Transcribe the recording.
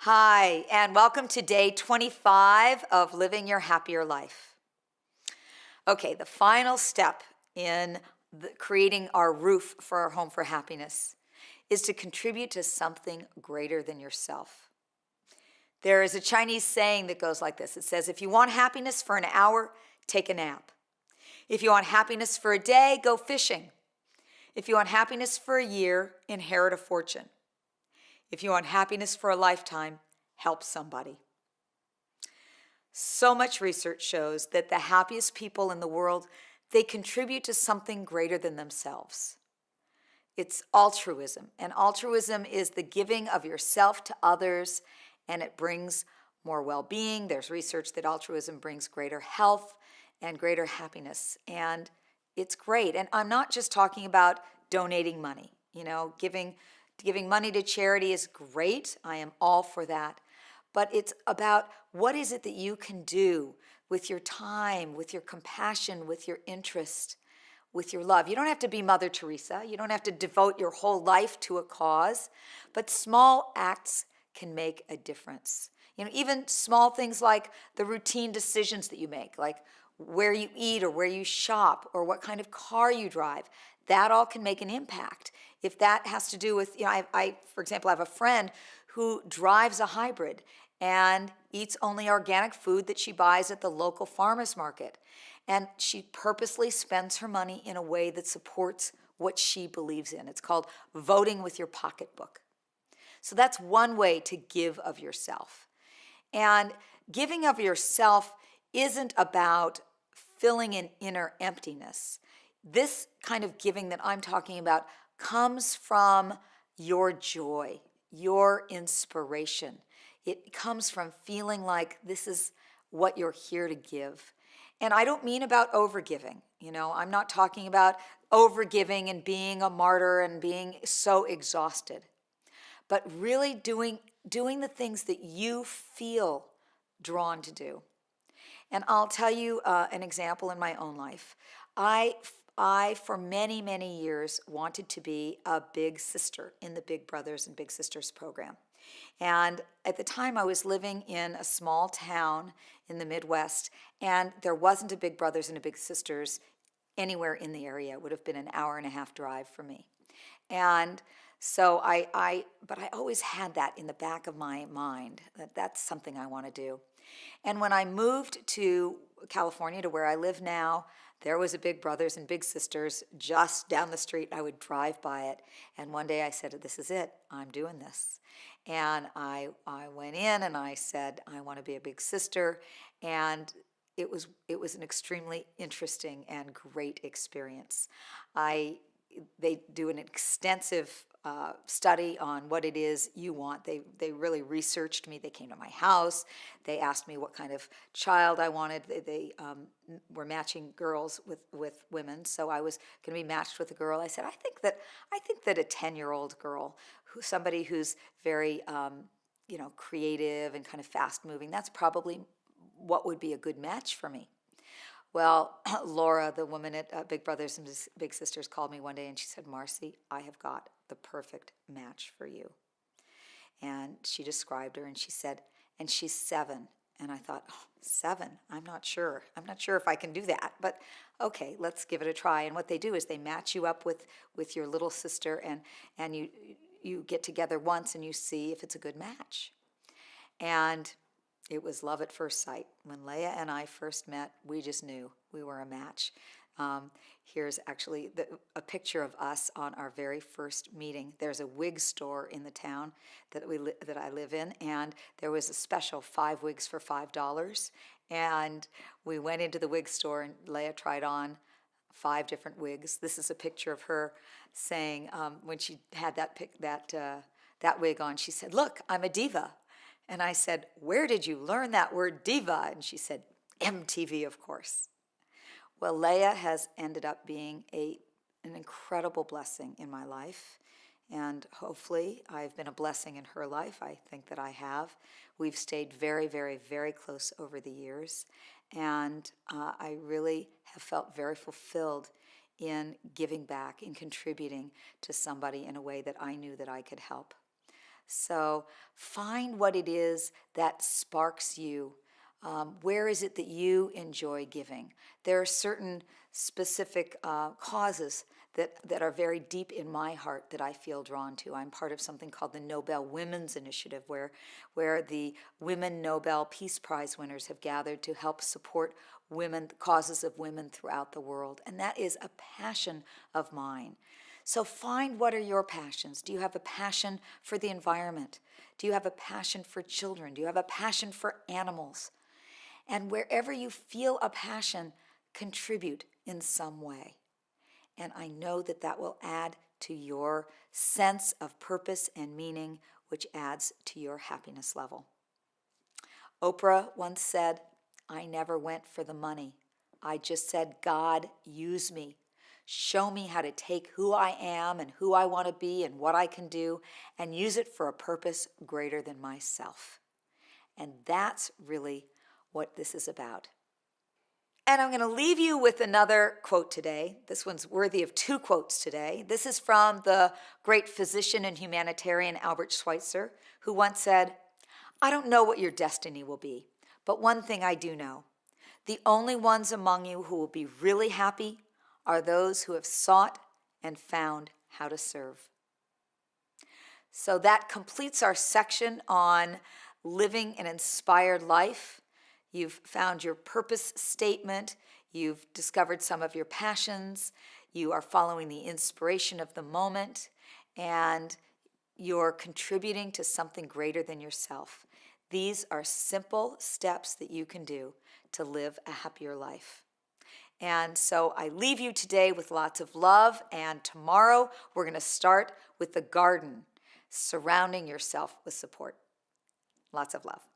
Hi, and welcome to day 25 of Living Your Happier Life. Okay, the final step in creating our roof for our home for happiness is to contribute to something greater than yourself. There is a Chinese saying that goes like this. It says, if you want happiness for an hour, take a nap. If you want happiness for a day, go fishing. If you want happiness for a year, inherit a fortune. If you want happiness for a lifetime, help somebody. So much research shows that the happiest people in the world, they contribute to something greater than themselves. It's altruism, and altruism is the giving of yourself to others, and it brings more well-being. There's research that altruism brings greater health and greater happiness, and it's great. And I'm not just talking about donating money. Giving money to charity is great. I am all for that. But it's about what is it that you can do with your time, with your compassion, with your interest, with your love. You don't have to be Mother Teresa. You don't have to devote your whole life to a cause, but small acts can make a difference. Even small things like the routine decisions that you make, like where you eat or where you shop or what kind of car you drive, that all can make an impact. If that has to do with, for example, I have a friend who drives a hybrid and eats only organic food that she buys at the local farmer's market. And she purposely spends her money in a way that supports what she believes in. It's called voting with your pocketbook. So that's one way to give of yourself. And giving of yourself isn't about filling an inner emptiness. This kind of giving that I'm talking about comes from your joy, your inspiration. It comes from feeling like this is what you're here to give. And I don't mean about overgiving. I'm not talking about overgiving and being a martyr and being so exhausted, but really doing the things that you feel drawn to do. And I'll tell you an example in my own life. I, for many, many years, wanted to be a big sister in the Big Brothers and Big Sisters program. And at the time, I was living in a small town in the Midwest, and there wasn't a Big Brothers and a Big Sisters anywhere in the area. It would have been an hour and a half drive for me. And so but I always had that in the back of my mind, that that's something I want to do. And when I moved to California, to where I live now, there was a Big Brothers and Big Sisters just down the street. I would drive by it. And one day I said, this is it. I'm doing this. And I went in and I said, I want to be a big sister. And it was an extremely interesting and great experience. They do an extensive study on what it is you want. They really researched me. They came to my house. They asked me what kind of child I wanted. They were matching girls with women, so I was going to be matched with a girl. I said, I think that a 10-year-old girl, somebody who's very creative and kind of fast moving, that's probably what would be a good match for me. Well, Laura, the woman at Big Brothers and Big Sisters, called me one day and she said, Marcy, I have got the perfect match for you. And she described her and she said, and she's 7. And I thought, 7? I'm not sure. I'm not sure if I can do that. But okay, let's give it a try. And what they do is they match you up with your little sister, and you get together once and you see if it's a good match. And it was love at first sight. When Leah and I first met, we just knew we were a match. Here's actually a picture of us on our very first meeting. There's a wig store in the town that I live in, and there was a special 5 wigs for $5. And we went into the wig store, and Leah tried on 5 different wigs. This is a picture of her saying, when she had that wig on, she said, "Look, I'm a diva." And I said, "Where did you learn that word diva?" And she said, "MTV, of course." Well, Leah has ended up being an incredible blessing in my life. And hopefully I've been a blessing in her life. I think that I have. We've stayed very, very, very close over the years. And I really have felt very fulfilled in giving back, in contributing to somebody in a way that I knew that I could help. So find what it is that sparks you. Where is it that you enjoy giving? There are certain specific causes that are very deep in my heart that I feel drawn to. I'm part of something called the Nobel Women's Initiative, where the Women Nobel Peace Prize winners have gathered to help support women, the causes of women throughout the world. And that is a passion of mine. So find what are your passions. Do you have a passion for the environment? Do you have a passion for children? Do you have a passion for animals? And wherever you feel a passion, contribute in some way. And I know that that will add to your sense of purpose and meaning, which adds to your happiness level. Oprah once said, "I never went for the money. I just said, God, use me. Show me how to take who I am and who I want to be and what I can do and use it for a purpose greater than myself." And that's really what this is about. And I'm going to leave you with another quote today. This one's worthy of two quotes today. This is from the great physician and humanitarian Albert Schweitzer, who once said, "I don't know what your destiny will be, but one thing I do know. The only ones among you who will be really happy are those who have sought and found how to serve." So that completes our section on living an inspired life. You've found your purpose statement. You've discovered some of your passions. You are following the inspiration of the moment, and you're contributing to something greater than yourself. These are simple steps that you can do to live a happier life. And so I leave you today with lots of love, and tomorrow we're going to start with the garden, surrounding yourself with support. Lots of love.